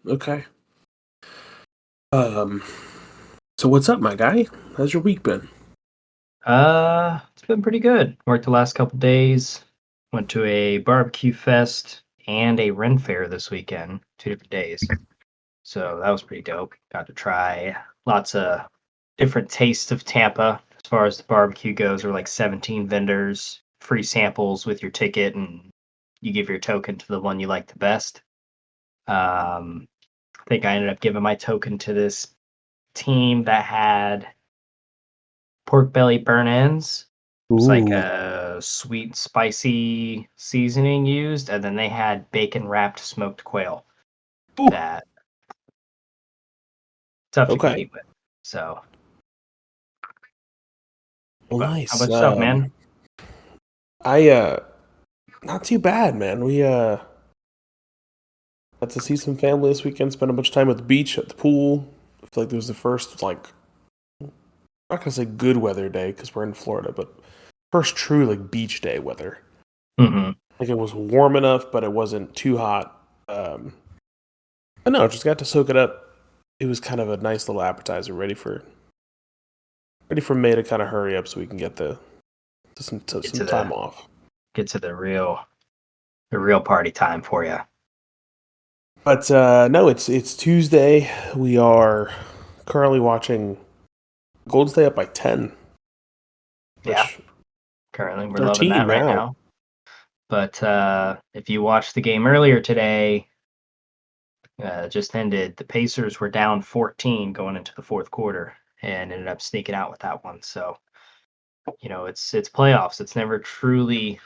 Okay. Um, so what's up, my guy? How's your week been? It's been pretty good. Worked the last couple days. Went to a barbecue fest and a Ren fair this weekend, 2 different days. So that was pretty dope. Got to try lots of different tastes of Tampa as far as the barbecue goes. There were like 17 vendors, free samples with your ticket, and you give your token to the one you like the best. I think I ended up giving my token to this team that had pork belly burn ends. It was like Ooh. a sweet, spicy seasoning used, and then they had bacon wrapped smoked quail Ooh. that tough to Okay. compete with. So, Well, but how nice. about yourself, man? I not too bad, man. We got to see some family this weekend. Spent a bunch of time at the beach, at the pool. I feel like it was the first not gonna say good weather day because we're in Florida, but first true beach day weather. Hmm. Like it was warm enough, but it wasn't too hot. I know, just got to soak it up. It was kind of a nice little appetizer, ready for May to kind of hurry up so we can get to Get some to time the off. get to the real party time for you. But no, it's Tuesday. We are currently watching Golden State up by 10, Yeah, which currently we're they're a loving team that right now. now. But if you watched the game earlier today, just ended. The Pacers were down 14 going into the fourth quarter and ended up sneaking out with that one. So it's playoffs. It's never truly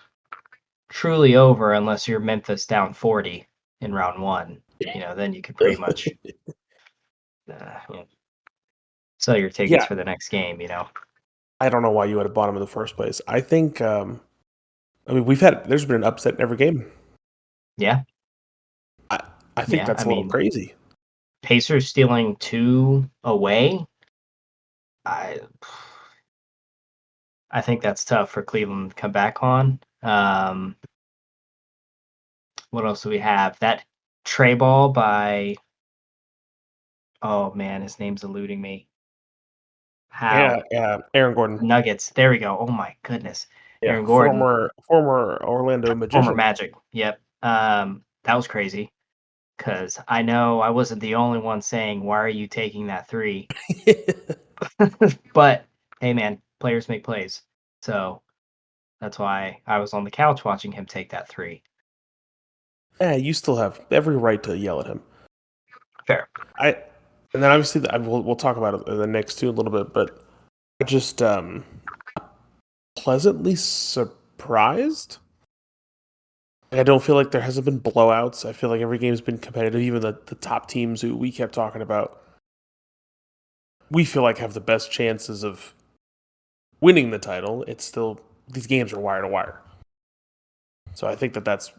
over unless you're Memphis down 40 in round one. Then you could pretty much sell your tickets Yeah, for the next game. I don't know why you would have bought them in the first place. I think, I mean, there's been an upset in every game. Yeah, I, I think yeah. that's I a little mean, crazy. Pacers stealing two away. I I think that's tough for Cleveland to come back on. What else do we have? That tray ball by, oh man, his name's eluding me. Yeah, How? yeah. Aaron Gordon, Nuggets. There we go. Oh my goodness. yeah, Aaron Gordon, former Orlando former Magician. Magic. Yep. That was crazy because I know I wasn't the only one saying, "Why are you taking that three?" But hey, man, players make plays, so that's why I was on the couch watching him take that three. Yeah, you still have every right to yell at him. Fair. I and then obviously we'll talk about it in the next two a little bit, but I just pleasantly surprised. I don't feel like there hasn't been blowouts. I feel like every game's been competitive. Even the top teams who we kept talking about, we feel like have the best chances of winning the title. It's still these games are wire to wire. So I think that's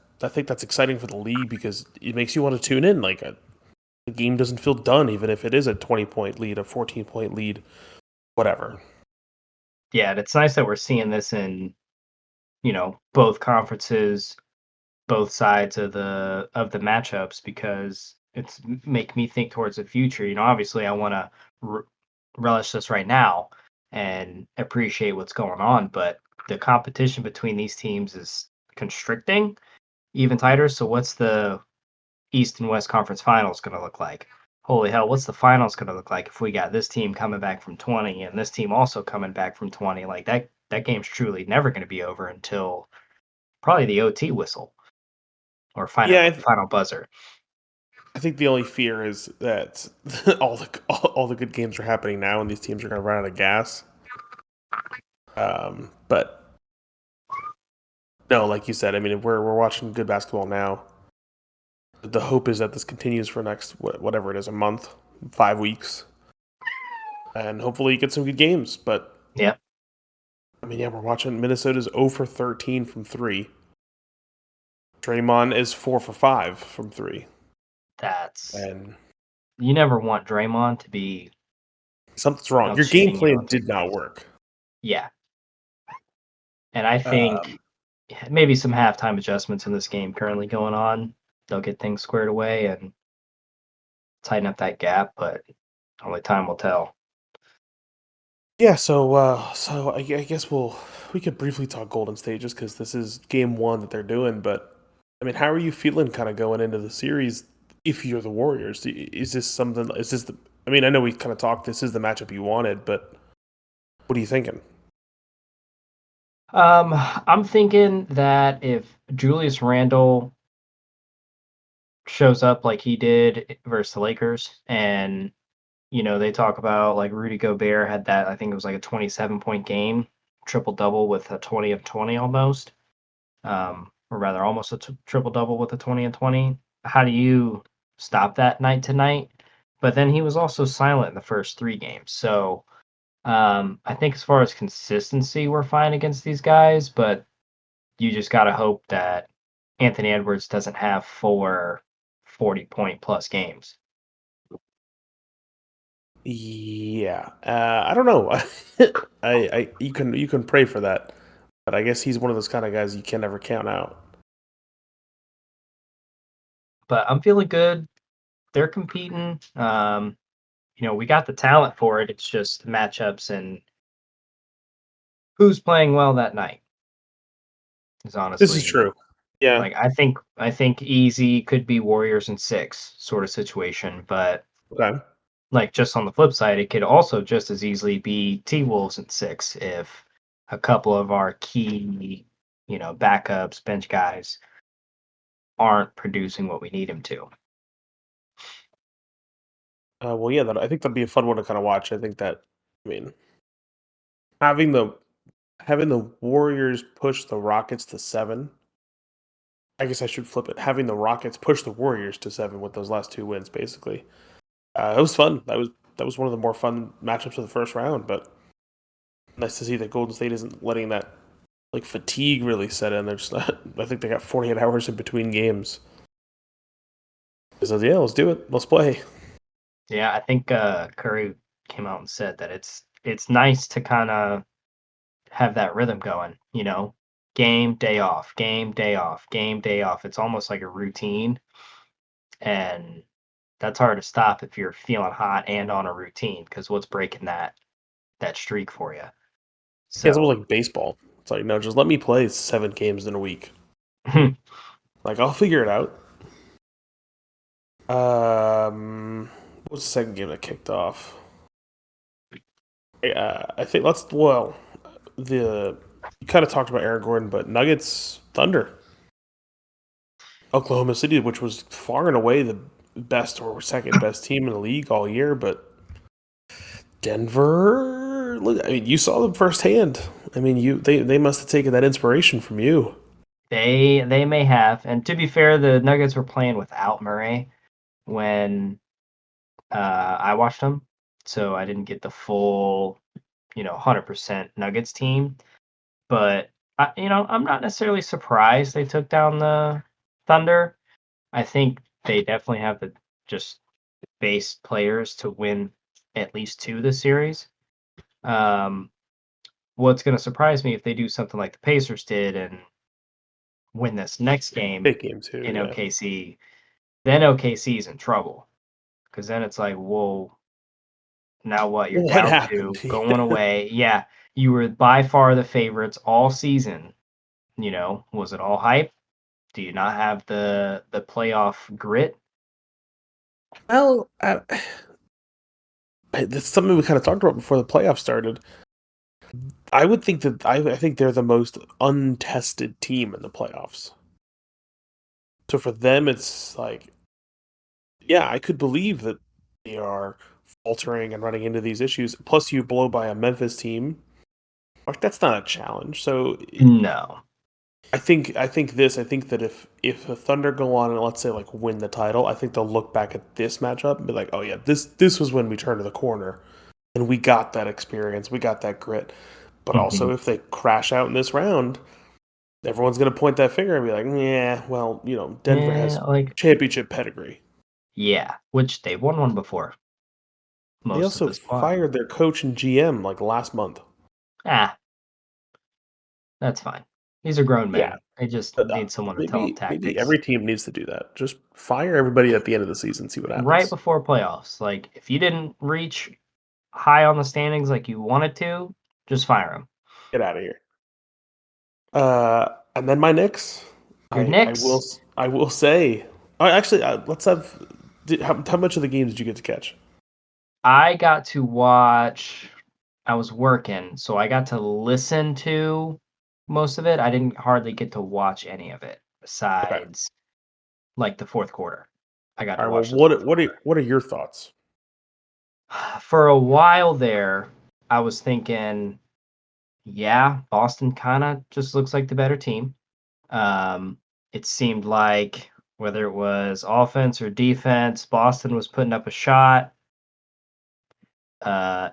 exciting for the league because it makes you want to tune in. The game doesn't feel done, even if it is a 20-point lead, a 14-point lead, whatever. Yeah, and it's nice that we're seeing this in both conferences, both sides of the matchups because make me think towards the future. Obviously, I want to relish this right now and appreciate what's going on, but the competition between these teams is constricting even tighter. So, what's the East and West Conference Finals going to look like? Holy hell, what's the finals going to look like if we got this team coming back from 20 and this team also coming back from 20? Like that game's truly never going to be over until probably the OT whistle or final Yeah, final buzzer. I think the only fear is that all the good games are happening now, and these teams are going to run out of gas. But no, like you said, I mean, we're watching good basketball now. The hope is that this continues for next whatever it is, a month, 5 weeks, and hopefully you get some good games. But Yeah, I mean, yeah, we're watching Minnesota's 0 for 13 from three. Draymond is 4 for 5 from three, that's and you never want Draymond to be something's wrong. Your game outshooting you plan on did two. not work. Yeah, and I think Um, maybe some halftime adjustments in this game currently going on. They'll get things squared away, and tighten up that gap, but only time will tell. Yeah, so I guess we could briefly talk Golden State just because this is game one that they're doing. But I mean, how are you feeling kind of going into the series? If you're the Warriors, is this something? Is this the? I mean, I know we kind of talked. This is the matchup you wanted, but what are you thinking? I'm thinking that if Julius Randle shows up like he did versus the Lakers, and they talk about like Rudy Gobert had that, I think it was like a 27-point game, triple double with a 20 of 20 almost, or rather almost a triple double with a 20 and 20. How do you stop that night to night? But then he was also silent in the first three games, so I think as far as consistency, we're fine against these guys, but you just got to hope that Anthony Edwards doesn't have four 40-point plus games. Yeah, I don't know. You can pray for that, but I guess he's one of those kind of guys you can never count out. But I'm feeling good. They're competing. We got the talent for it. It's just matchups and who's playing well that night is This is honestly true. Yeah. like I think easy could be Warriors in six sort of situation, but Okay. like just on the flip side, it could also just as easily be T Wolves in six if a couple of our key, backups, bench guys aren't producing what we need them to. Well, yeah. I think that'd be a fun one to kind of watch. I think that. I mean, having the having the Warriors push the Rockets to 7. I guess I should flip it. Having the Rockets push the Warriors to 7 with those last two wins, basically. It was fun. That was one of the more fun matchups of the first round. But nice to see that Golden State isn't letting that like fatigue really set in. They're just not, I think they got 48 hours in between games. So yeah, let's do it. Let's play. Yeah, I think Curry came out and said that it's nice to kind of have that rhythm going, game, day off, game, day off, game, day off. It's almost like a routine, and that's hard to stop if you're feeling hot and on a routine because what's breaking that streak for you? Yeah, it's almost So like baseball. It's like no, just let me play 7 games in a week. Like I'll figure it out. What was the second game that kicked off? I think the you kind of talked about Aaron Gordon, but Nuggets Thunder, Oklahoma City, which was far and away the best or second best team in the league all year, but Denver. Look, I mean, you saw them firsthand. I mean, they must have taken that inspiration from you. they may have, and to be fair, the Nuggets were playing without Murray when I watched them, so I didn't get the full 100% Nuggets team. But I'm not necessarily surprised they took down the Thunder. I think they definitely have the just base players to win at least two this series. Um, what's going to surprise me if they do something like the Pacers did and win this next game Big game too, in yeah. OKC, then OKC is in trouble because then it's like, whoa, now what? You're What down happened? two, going away. Yeah, you were by far the favorites all season. Was it all hype? Do you not have the playoff grit? Well, that's something we kind of talked about before the playoffs started. I would think that I think they're the most untested team in the playoffs. So for them, it's like, yeah, I could believe that they are faltering and running into these issues. Plus, you blow by a Memphis team, like that's not a challenge. So No. I think that if the Thunder go on and let's say like win the title, I think they'll look back at this matchup and be like, oh yeah, this was when we turned the corner and we got that experience, we got that grit. But Hmm. also, if they crash out in this round, everyone's going to point that finger and be like, yeah, well, Denver Yeah, has like championship pedigree. yeah, which they've won one before. They Most of also the squad. fired their coach and GM like last month. Ah, that's fine. These are grown Yeah, men. I just need someone to tell them Maybe tactics. every team needs to do that. Just fire everybody at the end of the season, see what Right happens. before playoffs. Like, if you didn't reach high on the standings like you wanted to, just fire them. Get out of here. And then my Knicks, Your Knicks, I will say, actually, let's have. How much of the games did you get to catch? I got to watch. I was working, so I got to listen to most of it. I didn't hardly get to watch any of it Okay. besides like the fourth quarter. I got All to right. Well, watch the fourth quarter. what are your thoughts? For a while there, I was thinking, yeah, Boston kind of just looks like the better team. Um, it seemed like whether it was offense or defense, Boston was putting up a shot.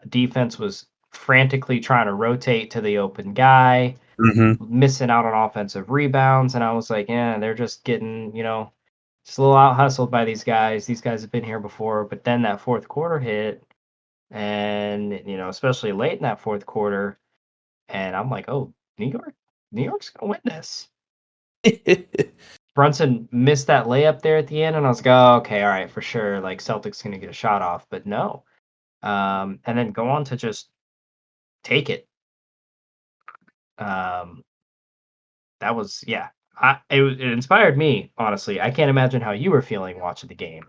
Defense was frantically trying to rotate to the open guy, Hmm. missing out on offensive rebounds, and I was like, yeah, they're just getting, just a little out hustled by these guys. These guys have been here before, but then that fourth quarter hit, and especially late in that fourth quarter, and I'm like, oh, New York's gonna win this. Brunson missed that layup there at the end, and I was like, oh, okay, all right, for sure. Like Celtics gonna get a shot off, but no. And then go on to just take it. Um, that was yeah. It inspired me honestly. I can't imagine how you were feeling watching the game,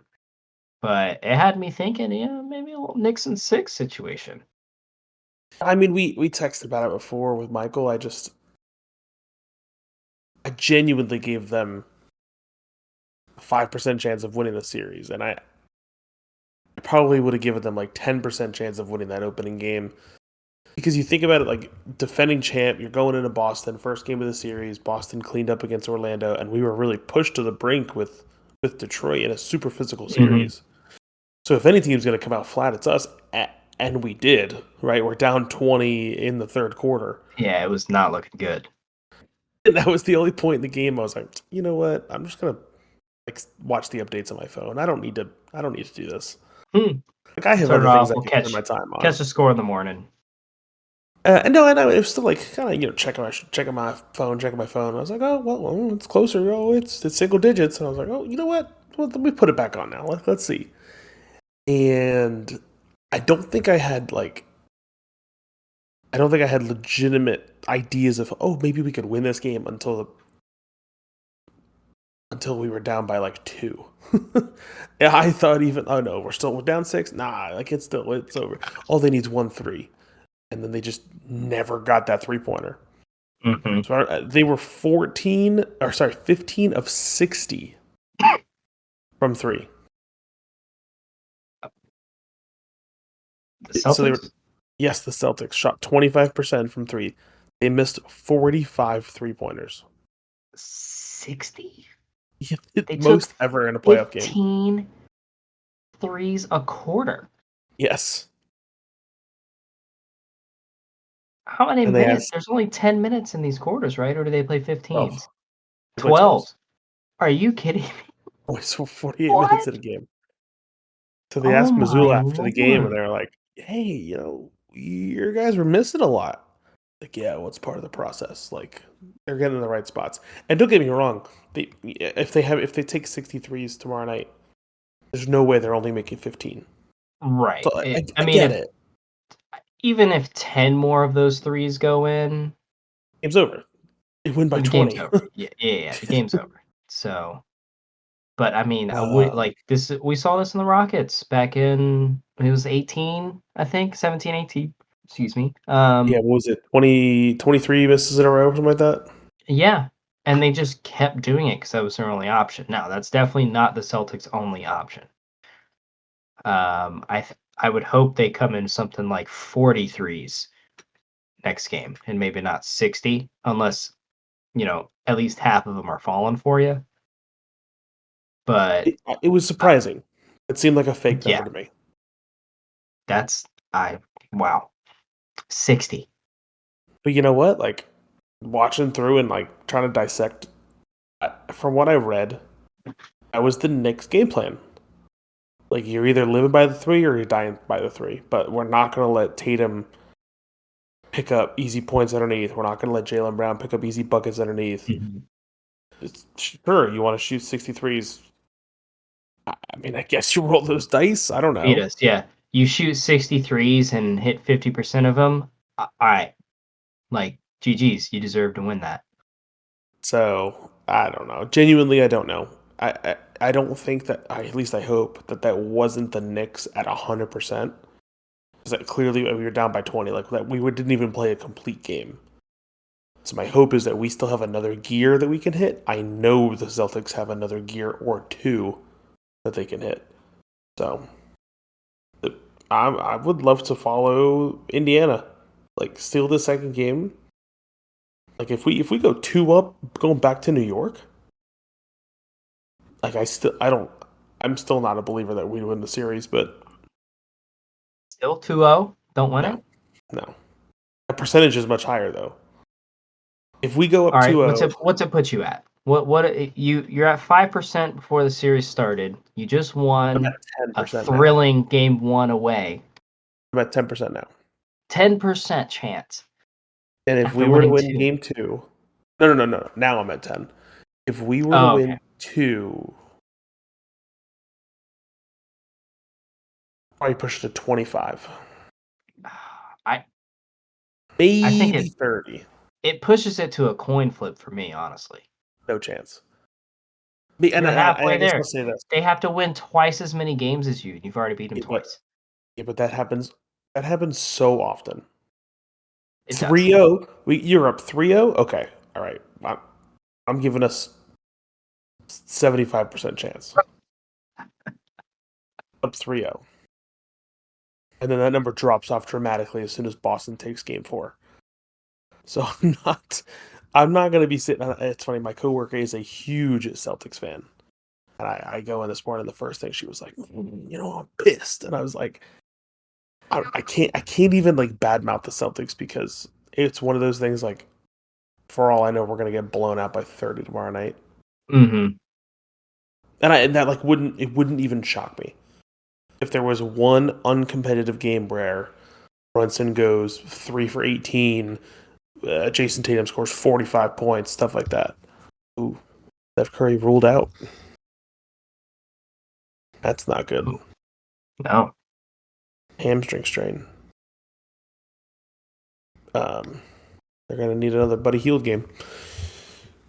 but it had me thinking, yeah, maybe a little Nixon six situation. I mean, we texted about it before with Michael. I genuinely gave them a 5% chance of winning the series, and I probably would have given them like 10% chance of winning that opening game. Because you think about it, like defending champ, you're going into Boston, first game of the series. Boston cleaned up against Orlando, and we were really pushed to the brink with Detroit in a super physical Hmm. series. So if any team's going to come out flat, it's us, and we did. Right, we're down 20 in the third quarter, Yeah, it was not looking good. and that was the only point in the game. I was like, you know what? I'm just gonna like watch the updates on my phone. I don't need to. I don't need to do this. Hmm. Like I have Turn it other things off. I We'll can spend my catch time on. catch the score in the morning. And no, and I was still like kind of checking my phone, checking my phone. I was like, oh well, it's closer. Oh, it's single digits. And I was like, oh, you know what? Well, let me put it back on now. Let's see. And I don't think I had like I don't think I had legitimate ideas of maybe we could win this game until we were down by like two. Yeah, I thought even no, we're down six. Nah, like it's over. All they need is 1-3, and then they just never got that 3-pointer. Hmm. So they were 15 of 60 from three. The So they were Celtics yes, the Celtics shot 25% from three. They missed 45 3-pointers. 60. They took Most ever in a playoff game. 15 threes a quarter. Yes, How many and they minutes? asked There's only 10 minutes in these quarters, right? Or do they play 12. 15s? They played 12. 12. Are you kidding me? So 48 minutes in What? a game. So they Oh asked my Missoula after the game, and lord. they were like, "Hey, your guys were missing a lot." Like, yeah, well, it's part of the process. Like, they're getting in the right spots. And don't get me wrong, if they take 63s tomorrow night, there's no way they're only making 15. So Right. I I mean, get if it. even if 10 more of those threes go in, Game's over. They win by the game's 20. over. Yeah, yeah, yeah, the game's over. So, but I mean, um, like this. We saw this in the Rockets back in it was 18, I think 17, 18. Excuse me. yeah, what was it? 23 misses in a row or something like that? Yeah, and they just kept doing it because that was their only option. Now, that's definitely not the Celtics' only option. I would hope they come in something like 43s next game and maybe not 60, unless, at least half of them are falling for you. But It was uh, surprising. It seemed like a fake yeah, number to me. that's I wow, 60. But you know what? Like, watching through and like trying to dissect, from what I read, that was the Knicks' game plan. Like, you're either living by the three or you're dying by the three. But we're not going to let Tatum pick up easy points underneath. We're not going to let Jalen Brown pick up easy buckets underneath. Mhm. Sure, you want to shoot 63s. I mean, I guess you roll those dice. I don't Beat know. us, yeah. You shoot 63s and hit 50% of them. All right, like GG's, you deserve to win that. So I don't know. Genuinely, I don't know. I don't think that. At least I hope that that wasn't the Knicks at 100%. Because that clearly we were down by 20. Like that, didn't even play a complete game. So my hope is that we still have another gear that we can hit. I know the Celtics have another gear or two that they can hit. So I would love to follow Indiana, like steal the second game. Like if we go 2 up, going back to New York, like I don't, I'm still not a believer that we win the series, but Still 2-0, don't win no, it. no, the percentage is much higher though. If we go All up right, 2-0, what's it put you at? You're at 5% before the series started. You just I'm at won a 10% now. thrilling game one away. I'm at 10% now. 10% chance And if after we were to winning win two. game two, no. Now I'm at 10. If we were to Oh, okay. win two, probably push it to 25, I I think maybe 30. it pushes it to a coin flip for me, honestly. No chance. And You're I halfway guess I'll there. say this. They have to win twice as many games as you, and you've already beat them Yeah, but twice. yeah, but that happens. That happens so often. It does. 3-0. You're up 3-0. Okay, all right. I'm giving us 75% chance. Up 3-0, and then that number drops off dramatically as soon as Boston takes Game 4. So I'm not going to be sitting. It's funny. My coworker is a huge Celtics fan, and I go in this morning. The first thing she was like, I'm pissed, and I was like, I can't even like badmouth the Celtics because it's one of those things. Like, for all I know, we're going to get blown out by 30 tomorrow night, Mhm. and that like wouldn't even shock me if there was one uncompetitive game where Brunson goes 3 for 18, Jason Tatum scores 45 points, stuff like that. Ooh, Steph Curry ruled out. That's not good. No. Hamstring strain. Um, they're gonna need another Buddy Hield game.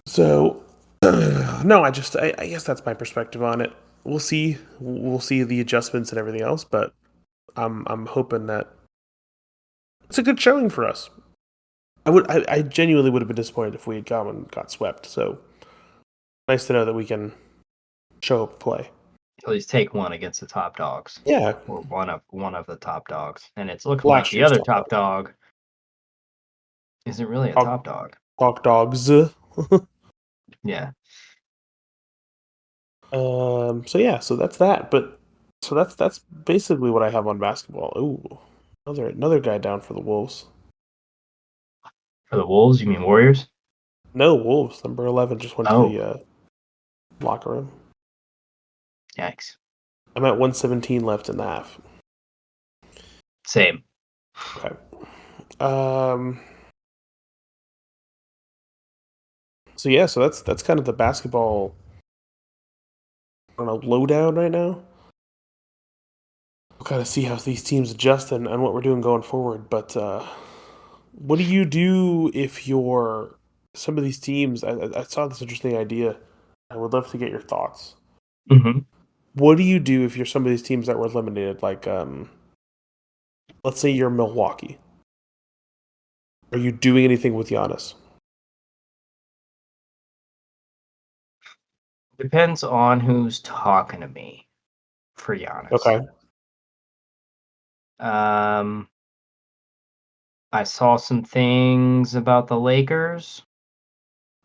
So, no, I guess that's my perspective on it. We'll see. We'll see the adjustments and everything else, but I'm hoping that it's a good showing for us. I genuinely would have been disappointed if we had gone and got swept. So nice to know that we can show up and play. At least take one against the top dogs. Yeah, Or one of the top dogs. And it's looking like last the year's other top top dog. dog isn't really a top Talk, dog. talk dogs. Yeah. So yeah, so that's that. But so that's basically what I have on basketball. Ooh, another guy down for the Wolves. For the Wolves, you mean Warriors? No, Wolves. Number 11 just went to Oh, the locker room. yikes. I'm at 117 left in the half. Same. Okay. Um. So yeah, so that's kind of the basketball. I don't know, lowdown right now. We'll kind of see how these teams adjust and what we're doing going forward. But what do you do if you're some of these teams? I saw this interesting idea. I would love to get your thoughts. Hmm. What do you do if you're some of these teams that were eliminated? Like, let's say you're Milwaukee. Are you doing anything with Giannis? Depends on who's talking to me, for Giannis. Okay. Um, I saw some things about the Lakers.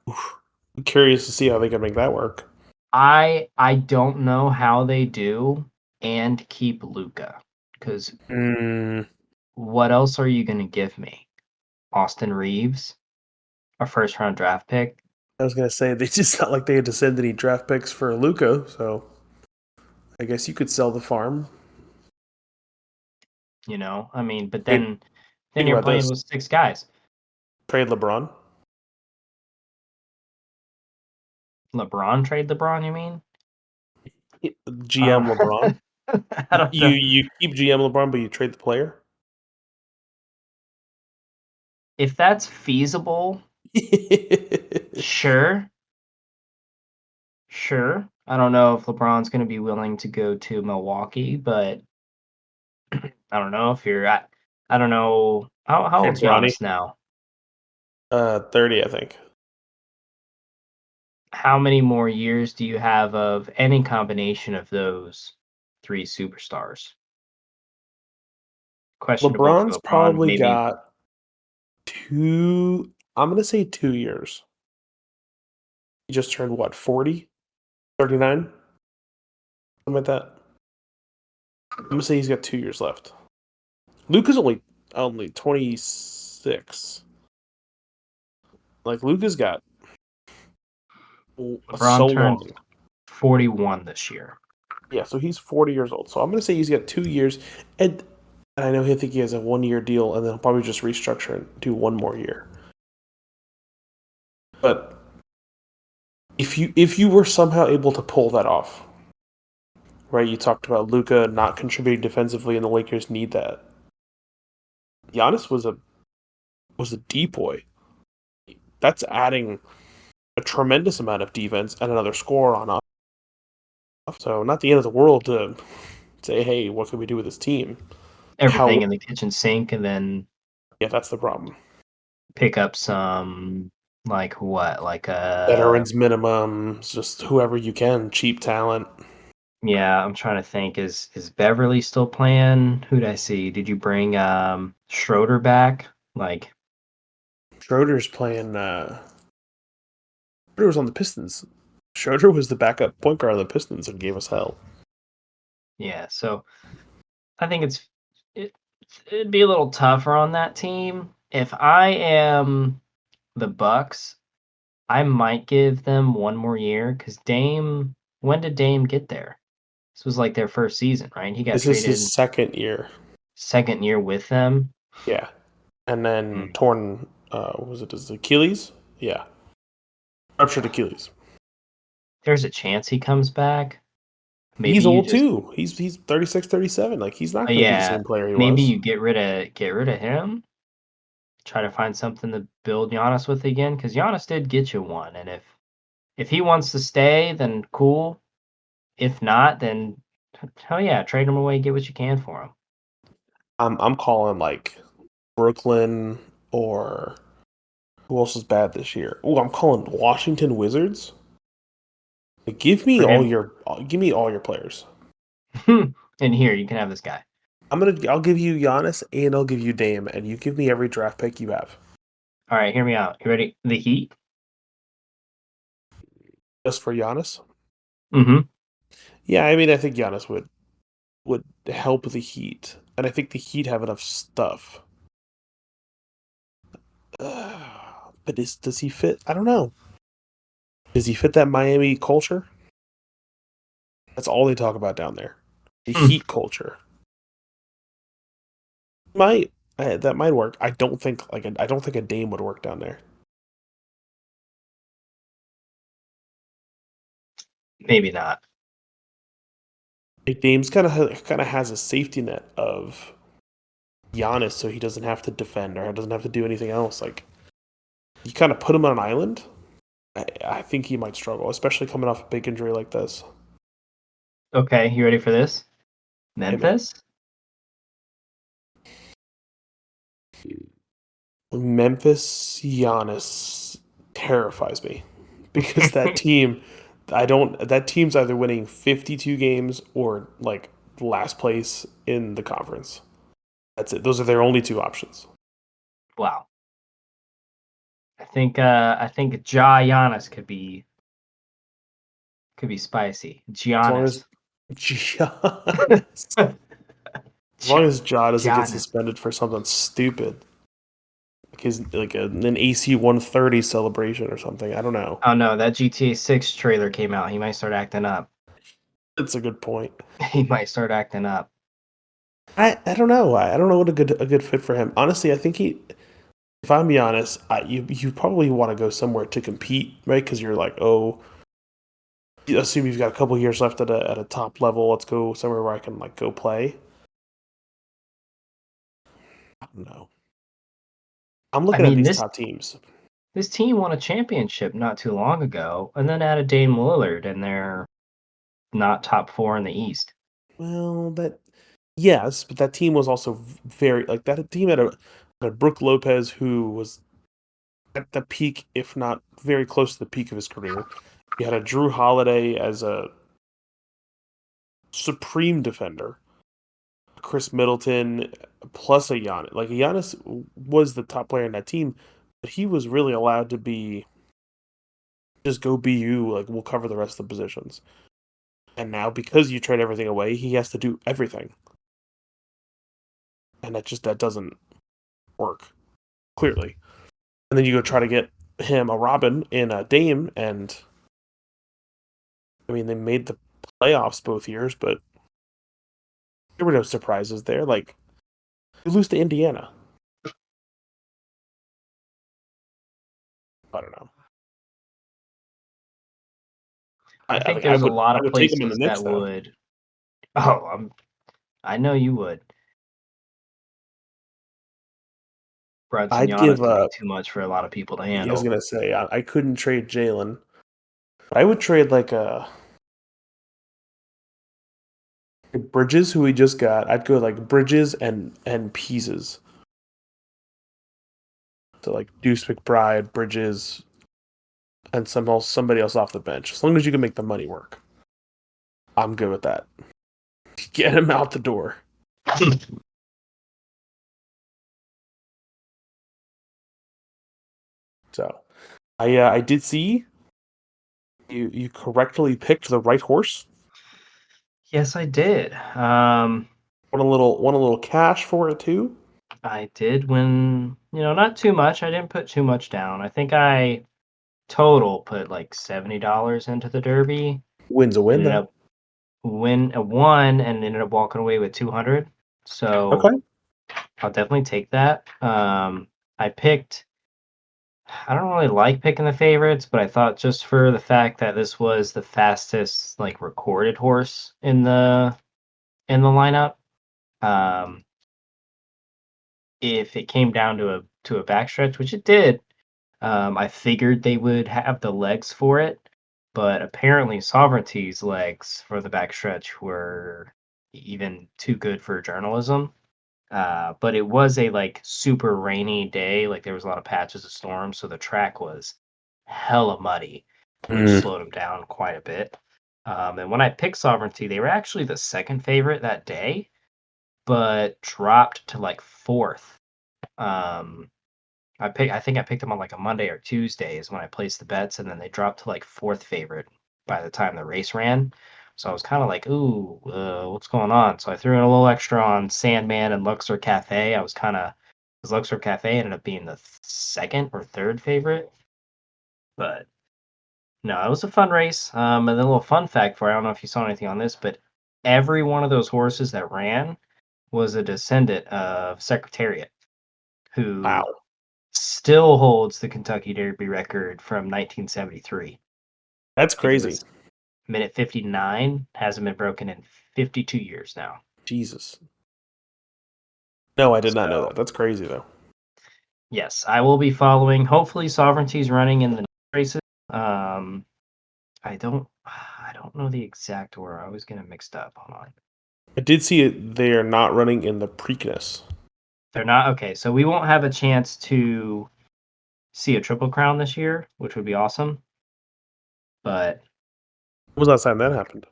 I'm curious to see how they can make that work. I don't know how they do and keep Luca, because Mm, what else are you gonna give me? Austin Reeves, a first round draft pick. I was gonna say they just not like they had to send any draft picks for Luca, so I guess you could sell the farm. I mean, but Trade, then think you're about playing this: with six guys. trade LeBron. LeBron trade LeBron, you mean? GM LeBron. I don't know. You keep GM LeBron, but you trade the player. If that's feasible, sure. Sure. I don't know if LeBron's gonna be willing to go to Milwaukee, but I don't know if you're at I don't know. How Trade old's Bronny. Giannis now? 30, I think. How many more years do you have of any combination of those three superstars? Questionable for LeBron's LeBron, probably maybe got two. I'm gonna say 2 years. He just turned what, 40? 39? Something like that. I'm gonna say he's got 2 years left. Luka's only 26. Like Luka's got so LeBron turns long. 41 this year. Yeah, so he's 40 years old. So I'm gonna say he's got 2 years, and I know he think he has a 1 year deal, and then he'll probably just restructure and do one more year. But if you were somehow able to pull that off, right? You talked about Luka not contributing defensively, and the Lakers need that. Giannis was a depoy. That's adding a tremendous amount of defense and another score on off. So not the end of the world to say, hey, what can we do with this team? Everything How? in the kitchen sink, and then Yeah, that's the problem. pick up some like what? Like Veterans minimums, just whoever you can, cheap talent. yeah, I'm trying to think. Is Beverly still playing? Who'd I see? Did you bring Schroeder back? Like, Schroeder's playing. Schroeder was on the Pistons. Schroeder was the backup point guard on the Pistons and gave us hell. yeah, so I think it, it'd be a little tougher on that team. If I am the Bucks, I might give them one more year because Dame. When did Dame get there? This was like their first season, right? He got This is traded his second year. second year with them. Yeah, and then Hmm. torn. Was it his Achilles? Yeah, ruptured Achilles. There's a chance he comes back. Maybe He's you old just too. He's 36, 37. Like he's not going to be the yeah, same player he maybe was. you get rid of him. Try to find something to build Giannis with again, because Giannis did get you one, and if he wants to stay, then cool. If not, then hell yeah, trade him away, get what you can for him. I'm calling like Brooklyn or who else is bad this year? Oh, I'm calling Washington Wizards. Like, For him. give me all your players. And here, you can have this guy. I'll give you Giannis and I'll give you Dame, and you give me every draft pick you have. All right, hear me out. You ready? The Heat? Just for Giannis. Mm-hmm. Yeah, I mean I think Giannis would help the Heat, and I think the Heat have enough stuff. But does he fit? I don't know. Does he fit that Miami culture? That's all they talk about down there. The Heat culture. Might that might work. I don't think a Dame would work down there. Maybe not. Like Dame's kind of has a safety net of Giannis, so he doesn't have to defend or doesn't have to do anything else. Like you kind of put him on an island. I think he might struggle, especially coming off a big injury like this. Okay, you ready for this? Hit me. Memphis? Memphis Giannis terrifies me because that team, I don't. That team's either winning 52 games or like last place in the conference. That's it. Those are their only two options. Wow. I think Ja Giannis could be spicy. As long as Giannis. Giannis, as long as Ja doesn't get Giannis. suspended for something stupid, like an AC 130 celebration or something. I don't know. Oh no, that GTA 6 trailer came out. He might start acting up. That's a good point. He might start acting up. I don't know. I don't know what a good fit for him. Honestly, I think he. If I'm be honest, you probably want to go somewhere to compete, right? Because you're like, oh, assume you've got a couple years left at a top level. Let's go somewhere where I can like go play. I don't know. I'm I looking at mean, these this top teams. this team won a championship not too long ago, and then added Dame Lillard, and they're not top four in the East. Well, that yes, but that team was also very like that team had a Brooke Lopez who was at the peak, if not very close to the peak of his career. You had a Drew Holiday as a supreme defender, Chris Middleton, plus a Giannis. Like Giannis was the top player in that team, but he was really allowed to be just go be you. Like we'll cover the rest of the positions. And now because you trade everything away, he has to do everything, and that doesn't work clearly. And then you go try to get him a Robin in a Dame, and I mean they made the playoffs both years, but there were no surprises there. Like you lose to Indiana. I don't know. I think I there's a would lot I of would take him in the places Knicks that though. would. Oh, I know you would. I'd Brunson is give going to be too much for a lot of people to I was handle. gonna say I couldn't trade Jalen. I would trade like a Bridges who we just got. I'd go like Bridges and pieces. So like Deuce McBride, Bridges, and somebody else off the bench. As long as you can make the money work, I'm good with that. Get him out the door. So I did see you correctly picked the right horse. Yes, I did. Want a little cash for it too. I did win, not too much. I didn't put too much down. I think I total put like $70 into the Derby. Wins a win Ended though. up win a one and ended up walking away with 200. Okay. So I'll definitely take that. I picked. I don't really like picking the favorites, but I thought just for the fact that this was the fastest like recorded horse in the lineup, um, if it came down to a backstretch, which it did, I figured they would have the legs for it, but apparently Sovereignty's legs for the backstretch were even too good for journalism. But it was a like super rainy day, like there was a lot of patches of storm, so the track was hella muddy, which Mm. slowed them down quite a bit. And when I picked Sovereignty, they were actually the second favorite that day, but dropped to like fourth. Um, I think I picked them on like a Monday or Tuesday is when I placed the bets, and then they dropped to like fourth favorite by the time the race ran. So I was kind of like, ooh, what's going on? So I threw in a little extra on Sandman and Luxor Cafe. I was kind of, because Luxor Cafe ended up being the second or third favorite. But no, it was a fun race. And then a little fun fact for you, I don't know if you saw anything on this, but every one of those horses that ran was a descendant of Secretariat, who Wow. still holds the Kentucky Derby record from 1973. That's I think it crazy. was minute 59, hasn't been broken in 52 years now. Jesus. No, I did not know So, that. That's crazy though. yes, I will be following. Hopefully, Sovereignty's running in the races. I don't know the exact order. I always get it mixed up. Hold on. I did see it. They are not running in the Preakness. They're not okay. So we won't have a chance to see a Triple Crown this year, which would be awesome. But When was the last time that happened?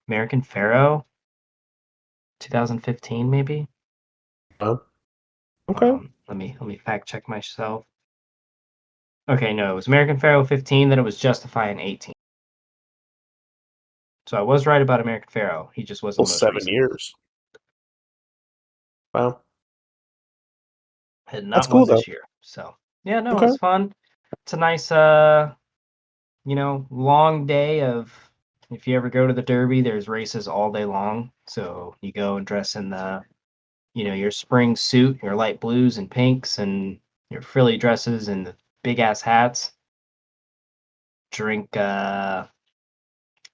American Pharoah, 2015 maybe. Oh, Hold okay. on. Let me fact check myself. Okay, no, it was American Pharoah 15, then it was Justify in 18. So I was right about American Pharoah. He just wasn't Well, the most 7 recent. years. Wow. Had That's not cool won though. this year. So yeah, no, it Okay. was fun. It's a nice long day of if you ever go to the Derby, there's races all day long. So you go and dress in your spring suit, your light blues and pinks and your frilly dresses and the big ass hats. drink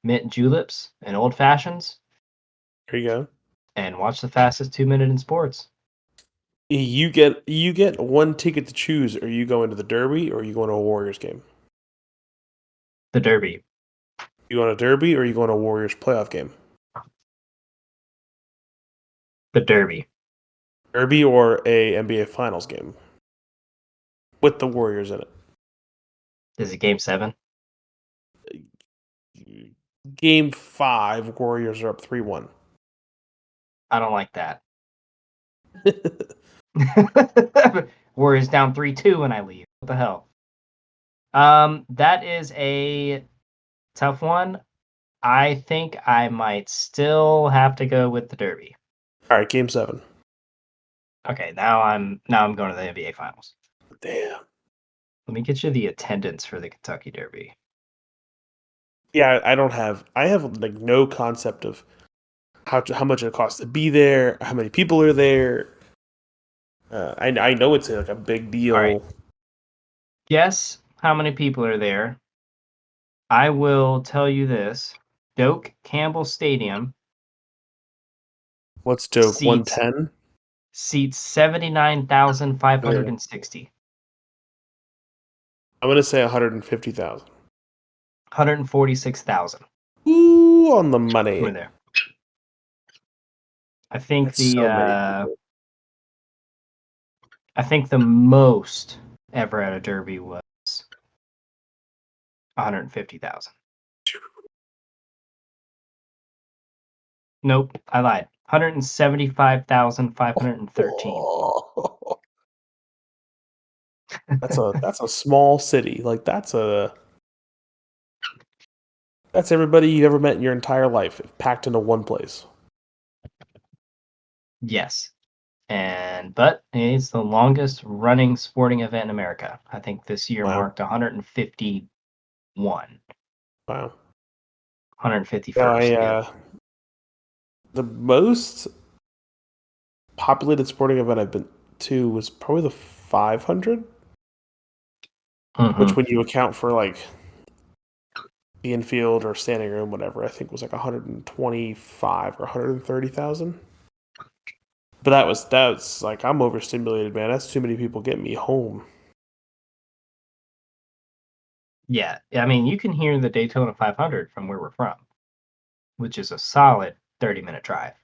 mint juleps and old fashions, There you go. and watch the fastest 2 minute in sports. You get one ticket to choose. Are you going to the Derby or are you going to a Warriors game? The Derby. You going to Derby or are you going to a Warriors playoff game? The Derby. Derby or a NBA Finals game with the Warriors in it. Is it game 7? Game 5, Warriors are up 3-1. I don't like that. Warriors down 3-2 when I leave. What the hell? That is a tough one. I think I might still have to go with the Derby. All right, game 7. Okay, now I'm going to the NBA Finals. Damn. Let me get you the attendance for the Kentucky Derby. Yeah, I have like no concept of how much it costs to be there, how many people are there. I know it's like a big deal. All right. Guess how many people are there. I will tell you this. Doak Campbell Stadium What's Doak? seats 110? 79,560. I'm gonna say 150,000. 146,000 Ooh, on the money. were there. I think That's so many people. I think the most ever at a Derby was 150,000. Nope, I lied. 175,513. Oh, that's a small city. Like that's everybody you ever met in your entire life packed into one place. Yes. But it's the longest running sporting event in America. I think this year Wow. marked 151. Wow. 151st. Yeah. The most populated sporting event I've been to was probably the 500, which Mhm. when you account for like the infield or standing room, whatever, I think was like 125 or 130,000. But that's like I'm overstimulated, man. That's too many people getting me home. Yeah. I mean, you can hear the Daytona 500 from where we're from, which is a solid 30-minute drive.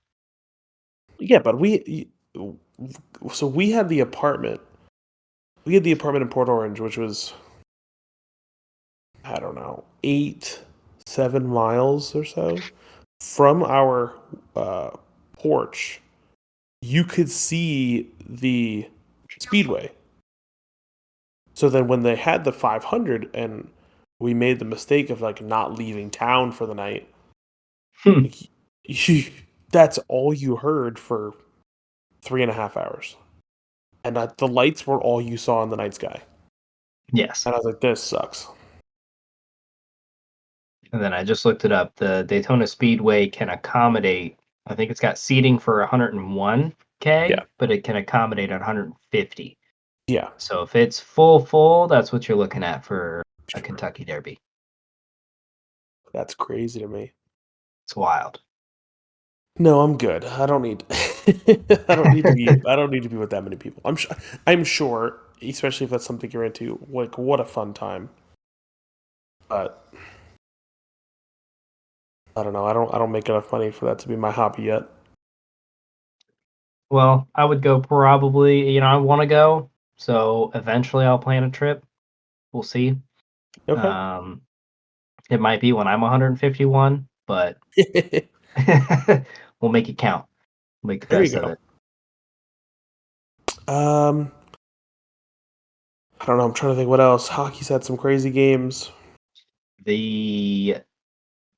Yeah, but so we had the apartment. We had the apartment in Port Orange, which was I don't know 7 miles or so from our uh, porch. You could see the speedway. So then when they had the 500 and we made the mistake of like not leaving town for the night, Hmm. you, that's all you heard for 3.5 hours. And the lights were all you saw in the night sky. Yes. And I was like, this sucks. And then I just looked it up. The Daytona Speedway can accommodate, I think it's got seating for 101K, Yeah. but it can accommodate 150. Yeah. So if it's full, that's what you're looking at for a Kentucky Derby. That's crazy to me. It's wild. No, I'm good. I don't need I don't need to be I don't need to be with that many people. I'm sure, especially if that's something you're into, like what a fun time. But I don't know. I don't make enough money for that to be my hobby yet. Well, I would go probably, I want to go. So eventually I'll plan a trip. We'll see. Okay. Um, it might be when I'm 151, but we'll make it count. Make the There you best of go. it. Um, I don't know. I'm trying to think what else. Hockey's had some crazy games. The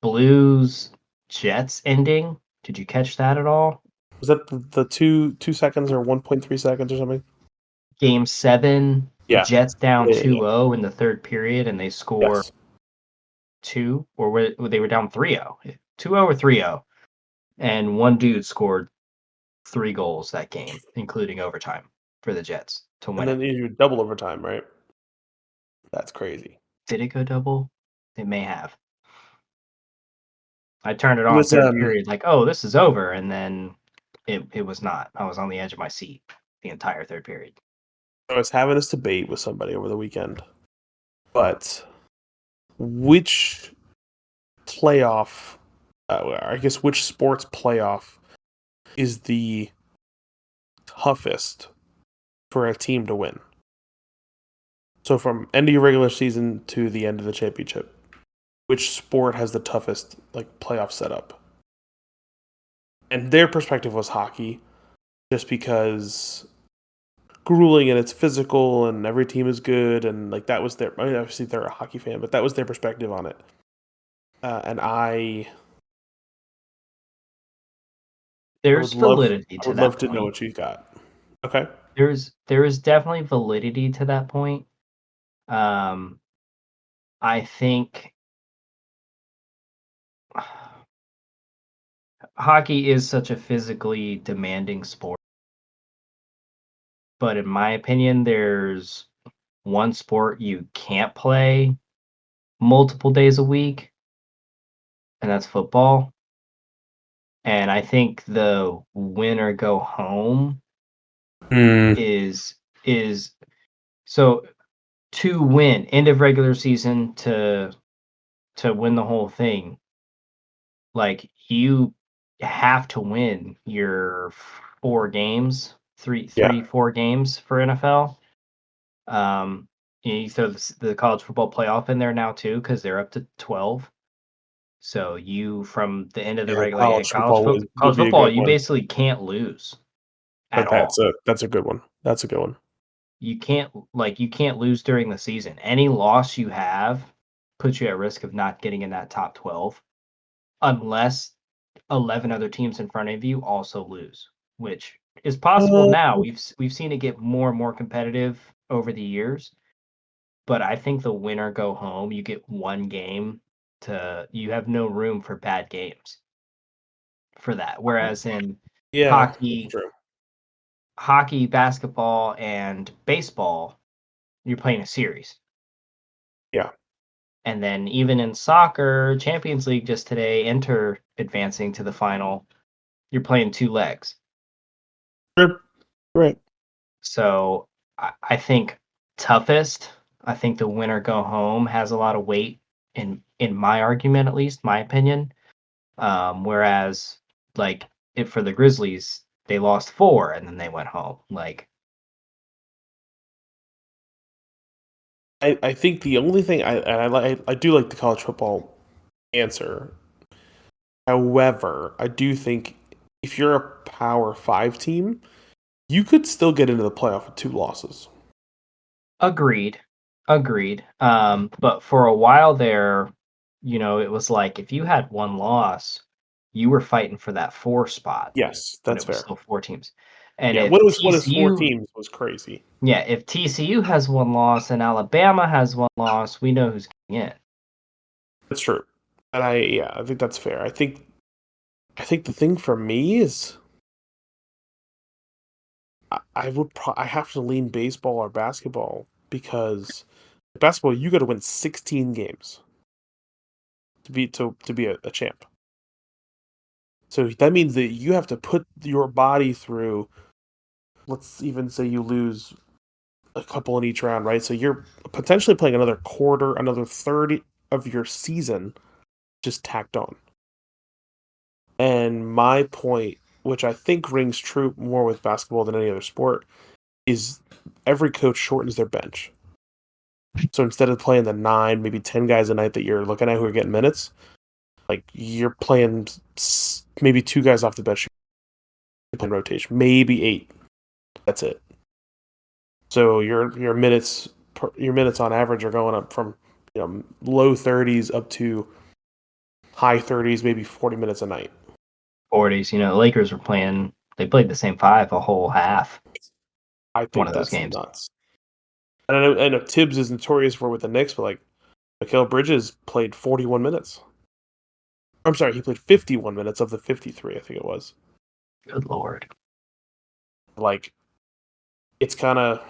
Blues Jets ending. Did you catch that at all? Was that the 2 seconds or 1.3 seconds or something? Game 7, Yeah. Jets down Yeah. 2-0 in the third period, and they score Yes. 2, or they were down 3-0. 2-0 or 3-0. And one dude scored 3 goals that game, including overtime for the Jets to And win then it. you do double overtime, right? That's crazy. Did it go double? It may have. I turned it It on was third period, like, oh, this is over, and then it was not. I was on the edge of my seat the entire third period. I was having this debate with somebody over the weekend, but which playoff, I guess, which sports playoff is the toughest for a team to win? So from end of your regular season to the end of the championship, which sport has the toughest like playoff setup? And their perspective was hockey, just because grueling and it's physical and every team is good and like that was their. I mean, obviously they're a hockey fan, but that was their perspective on it. And There's validity I to would that love to know point. what you got. Okay. There is definitely validity to that point. Um, I think hockey is such a physically demanding sport, but in my opinion, there's one sport you can't play multiple days a week, and that's football. And I think the win or go home Hmm. is so to win end of regular season to win the whole thing, like you have to win your 4 games, Yeah. 4 games for NFL. You throw the college football playoff in there now too because they're up to 12. So you from the end of the Yeah. regular, College football would college be a football, good you one. basically can't lose at But all. that's a good one. That's a good one. You can't lose during the season. Any loss you have puts you at risk of not getting in that top 12 unless 11 other teams in front of you also lose, which is possible Uh, now. We've seen it get more and more competitive over the years, but I think the winner go home. You get one game to you have no room for bad games for that. Whereas in yeah, that's hockey, true. basketball, and baseball, you're playing a series. Yeah. And then even in soccer, Champions League just today, Inter advancing to the final, you're playing 2 legs. Sure. Right. So I think toughest, I think the winner go home has a lot of weight in my argument, at least my opinion. Whereas like if for the Grizzlies, they lost 4 and then they went home. Like I think the only thing I do like the college football answer. However, I do think if you're a Power Five team, you could still get into the playoff with 2 losses. agreed. Agreed. But for a while there, it was like if you had one loss, you were fighting for that 4 spot Yes, when that's it was fair. still 4 teams. And Yeah, if when it's four TCU, teams was crazy. yeah, if TCU has one loss and Alabama has one loss, we know who's getting in. That's true. And I think that's fair. I think the thing for me is I have to lean baseball or basketball because basketball you got to win 16 games to be a champ. So that means that you have to put your body through. Let's even say you lose a couple in each round, right? So you're potentially playing another quarter, another third of your season just tacked on. And my point, which I think rings true more with basketball than any other sport, is every coach shortens their bench. So instead of playing the 9, maybe 10 guys a night that you're looking at who are getting minutes, like you're playing maybe 2 guys off the bench in rotation, maybe 8. That's it. So your minutes on average are going up from low 30s up to high 30s, maybe 40 minutes a night. 40s, the Lakers were playing. They played the same 5 a whole half. I One think of those that's games. nuts. And I know Tibbs is notorious for with the Knicks, but like Mikal Bridges played 41 minutes. I'm sorry, he played 51 minutes of the 53, I think it was. Good lord. Like, it's kind of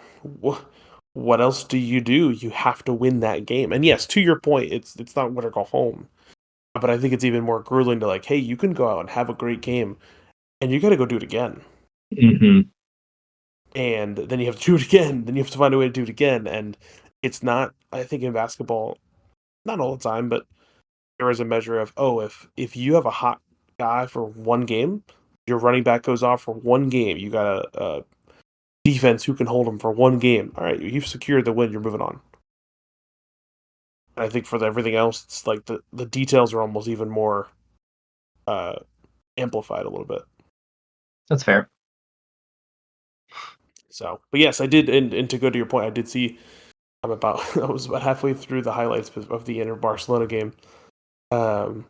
what else do? You have to win that game. And yes, to your point, it's not win or go home. But I think it's even more grueling to like, hey, you can go out and have a great game, and you got to go do it again. Mm-hmm. And then you have to do it again. Then you have to find a way to do it again. And it's not. I think in basketball, not all the time, but there is a measure of if you have a hot guy for one game, your running back goes off for one game. You got a defense who can hold him for one game. All right, you've secured the win. You're moving on. And I think for everything else, it's like the details are almost even more uh, amplified a little bit. That's fair. So, but yes, I did. And to go to your point, I did see. I was about halfway through the highlights of the Inter Barcelona game. Um,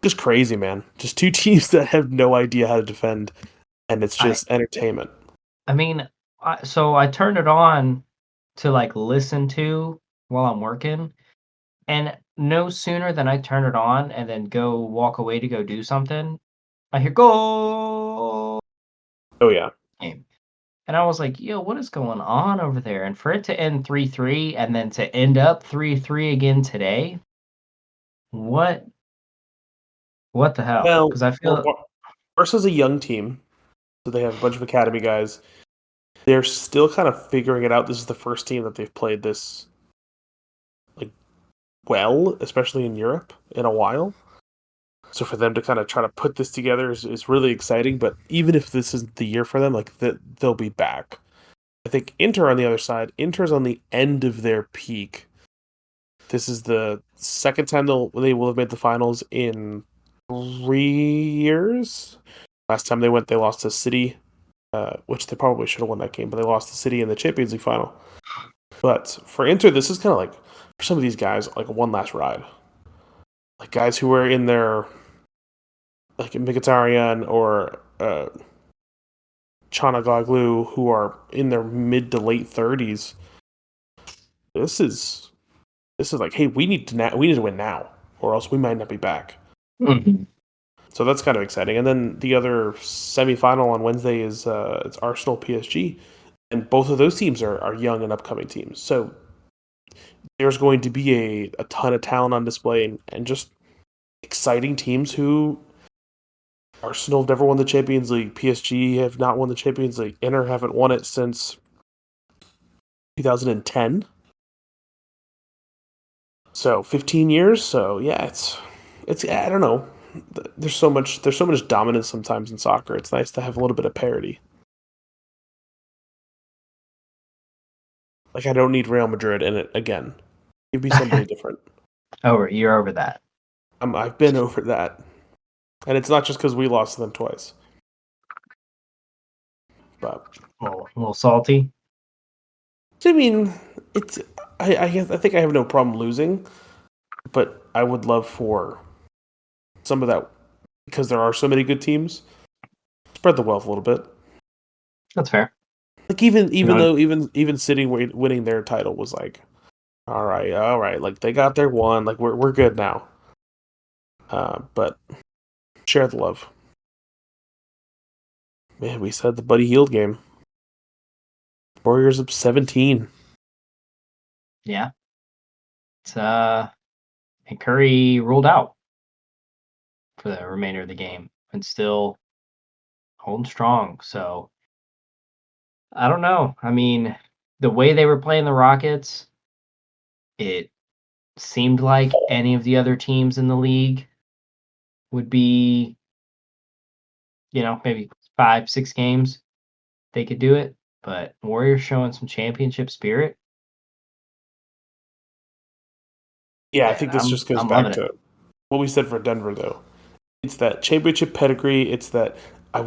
just crazy, man. Just two teams that have no idea how to defend, and it's I just entertainment. I mean, so I turned it on to like listen to while I'm working, and no sooner than I turn it on and then go walk away to go do something, I hear goal Oh yeah. game. And I was like, yo, what is going on over there? And for it to end 3-3 and then to end up 3-3 again today, what what the hell? Well, Because I feel versus a young team, so they have a bunch of academy guys. They're still kind of figuring it out. This is the first team that they've played this like well, especially in Europe, in a while. So for them to kind of try to put this together is really exciting. But even if this isn't the year for them, like they'll be back. I think Inter on the other side, Inter's on the end of their peak. This is the second time they will have made the finals in 3 years. Last time they went, they lost to City, which they probably should have won that game, but they lost to City in the Champions League final. But for Inter, this is kind of like for some of these guys, like one last ride. Like guys who were in their like Mkhitaryan or Chanagoglu, who are in their mid to late 30s. This is like, hey, we need to win now, or else we might not be back. Mhm. So that's kind of exciting. And then the other semifinal on Wednesday is it's Arsenal PSG, and both of those teams are young and upcoming teams. So there's going to be a ton of talent on display and just exciting teams who Arsenal have never won the Champions League. PSG have not won the Champions League. Inter haven't won it since 2010. So 15 years. So yeah, it's I don't know. There's so much dominance sometimes in soccer. It's nice to have a little bit of parity. Like I don't need Real Madrid in it again. Give me somebody different. You're over that. I've been over that, and it's not just because we lost to them twice. But A little salty. I mean, it's I think I have no problem losing, but I would love for some of that because there are so many good teams. Spread the wealth a little bit. That's fair. Like even You even know, though even City winning their title was like, all right, like they got their one, like we're good now. But share the love. Man, we said the Buddy Hield game. Warriors up 17. yeah. It's and Curry ruled out for the remainder of the game and still holding strong. So I don't know. I mean, the way they were playing the Rockets, it seemed like any of the other teams in the league would be, maybe 5, 6 games they could do it. But Warriors showing some championship spirit, Yeah, I and think this just goes I'm loving back it. to what we said for Denver, though. It's that championship pedigree. It's that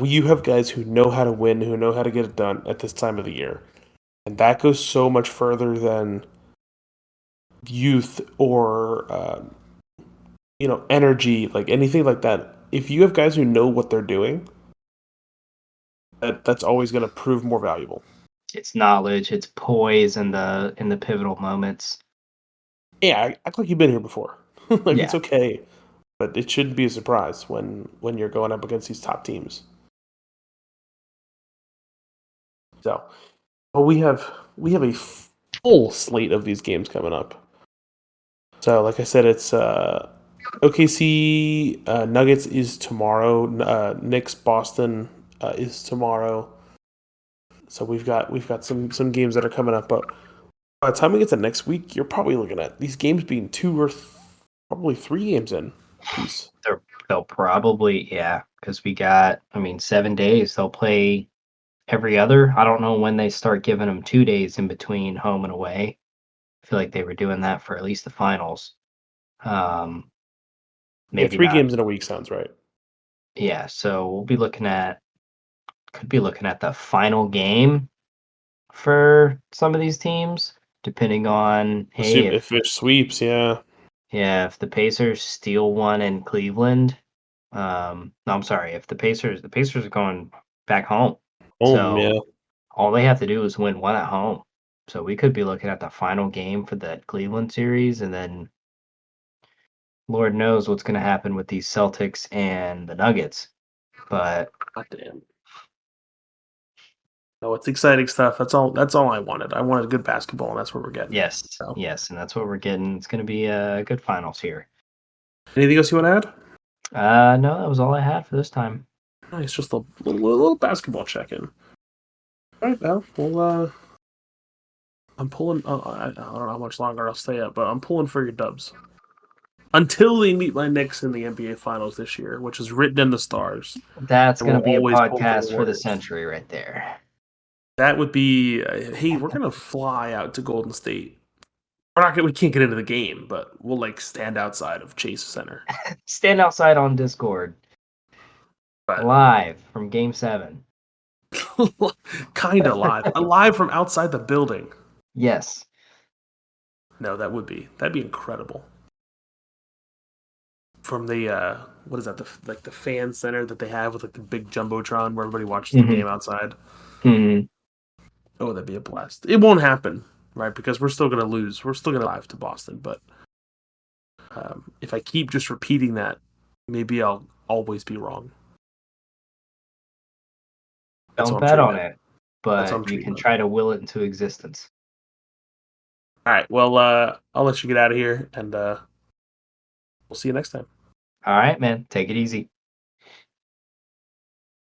you have guys who know how to win, who know how to get it done at this time of the year. And that goes so much further than youth or, energy, like anything like that. If you have guys who know what they're doing, that's always going to prove more valuable. It's knowledge, it's poise in the pivotal moments. Yeah, act like you've been here before. Like it's Yeah. okay, but it shouldn't be a surprise when you're going up against these top teams. So, well, we have a full slate of these games coming up. So, like I said, it's OKC Nuggets is tomorrow. Knicks Boston is tomorrow. So we've got some games that are coming up, but by the time we get to next week, you're probably looking at these games being probably 3 games in piece. They'll probably, yeah, because we got, I mean, 7 days. They'll play every other. I don't know when they start giving them 2 days in between home and away. I feel like they were doing that for at least the finals. Yeah, Maybe three not. games in a week sounds right. Yeah, so we'll be looking at could be looking at the final game for some of these teams, depending on, hey, If it sweeps, yeah. if the Pacers steal one in Cleveland. No, I'm sorry, if the Pacers are going back home. So Yeah. all they have to do is win one at home. So we could be looking at the final game for that Cleveland series, and then Lord knows what's going to happen with these Celtics and the Nuggets. But God damn. No, it's exciting stuff. That's all I wanted. I wanted good basketball, and that's what we're getting. yes, So, yes, and that's what we're getting. It's going to be a good finals here. anything else you want to add? No, that was all I had for this time. Nice, just a little basketball check-in. All right, well, I'm pulling. I don't know how much longer I'll stay up, but I'm pulling for your Dubs until they meet my Knicks in the NBA Finals this year, which is written in the stars. That's I going will to be a always pull for the podcast for the Warriors. century right there. That would be, hey, we're gonna fly out to Golden State. We can't get into the game, but we'll like stand outside of Chase Center. Stand outside on Discord But live from Game 7. kind of live from outside the building. Yes. No, that'd be incredible. From the what is that? The fan center that they have with like the big jumbotron where everybody watches the hmm game outside. hmm Oh, that'd be a blast. It won't happen, right? Because we're still gonna lose. We're still gonna live to Boston. But if I keep just repeating that, maybe I'll always be wrong. That's Don't what I'm bet treating on it. it, That's what I'm but you treating can it. try to will it into existence. All right. Well, I'll let you get out of here, and we'll see you next time. All right, man. Take it easy.